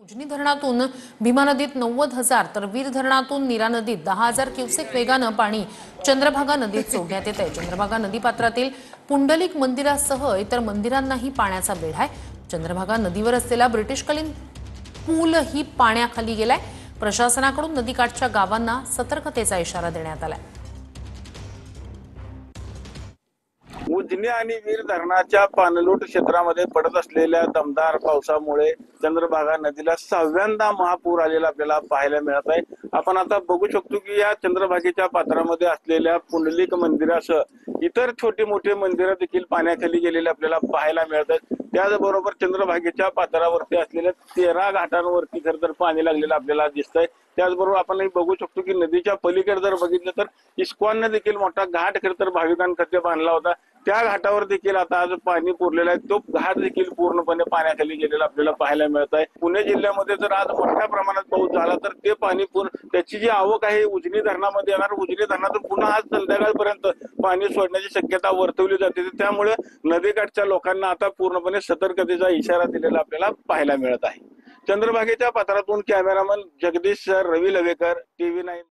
उजनी धरणातून भीमा नदीत 90,000 तर वीर धरणातून नीरा नदीत 10,000 क्युसेक वेगानं पाणी चंद्रभागा नदीत सोडण्यात येत आहे। चंद्रभागा नदीपात्रातील पुंडलिक मंदिरासह इतर मंदिरांनाही पाण्याचा वेढा आहे। चंद्रभागा नदीवर असलेला ब्रिटिशकालीन पूल ही पाण्याखाली गेलाय। प्रशासनाकडून नदीकाठच्या गावांना सतर्कतेचा इशारा देण्यात आलाय। उजनी आणि वीर धरणाच्या पाणलोट क्षेत्रामध्ये पडत असलेल्या दमदार पावसामुळे चंद्रभागा नदीला 6व्यांदा महापूर आलेला आपल्याला पाहायला मिळत आहे। आपण आता बघू शकतो की या चंद्रभागेच्या पात्रामध्ये असलेल्या पुंडलिक मंदिरासह इतर छोटे मोठे मंदिरं देखील पाण्याखाली गेलेले आपल्याला पाहायला मिळत आहेत। त्याचबरोबर चंद्रभागेच्या पात्रावरती असलेल्या 13 घाटांवरती खरं तर पाणी लागलेलं आपल्याला दिसतंय। त्याचबरोबर आपण बघू शकतो की नदीच्या पलीकडे जर बघितलं तर इस्कॉनने देखील मोठा घाट खरं तर भाविकांकरता बांधला होता। त्या घाटावर देखील आता आज पाणी पुरलेलं आहे। तो घाट देखील पूर्णपणे पाण्याखाली गेलेला आपल्याला पाहायला मिळत आहे। पुणे जिल्ह्यामध्ये जर आज मोठ्या प्रमाणात पाऊस झाला तर ते पाणी त्याची जी आवक आहे उजनी धरणामध्ये येणार। उजनी धरणातून पुन्हा आज संध्याकाळपर्यंत पाणी सोडण्याची शक्यता वर्तवली जाते। त्यामुळे नदीकाठच्या लोकांना आता पूर्णपणे सतर्कतेचा इशारा दिलेला आपल्याला पाहायला मिळत आहे। चंद्रभागेच्या पात्रातून कॅमेरामन जगदीश सर, रवी लवेकर, TV9।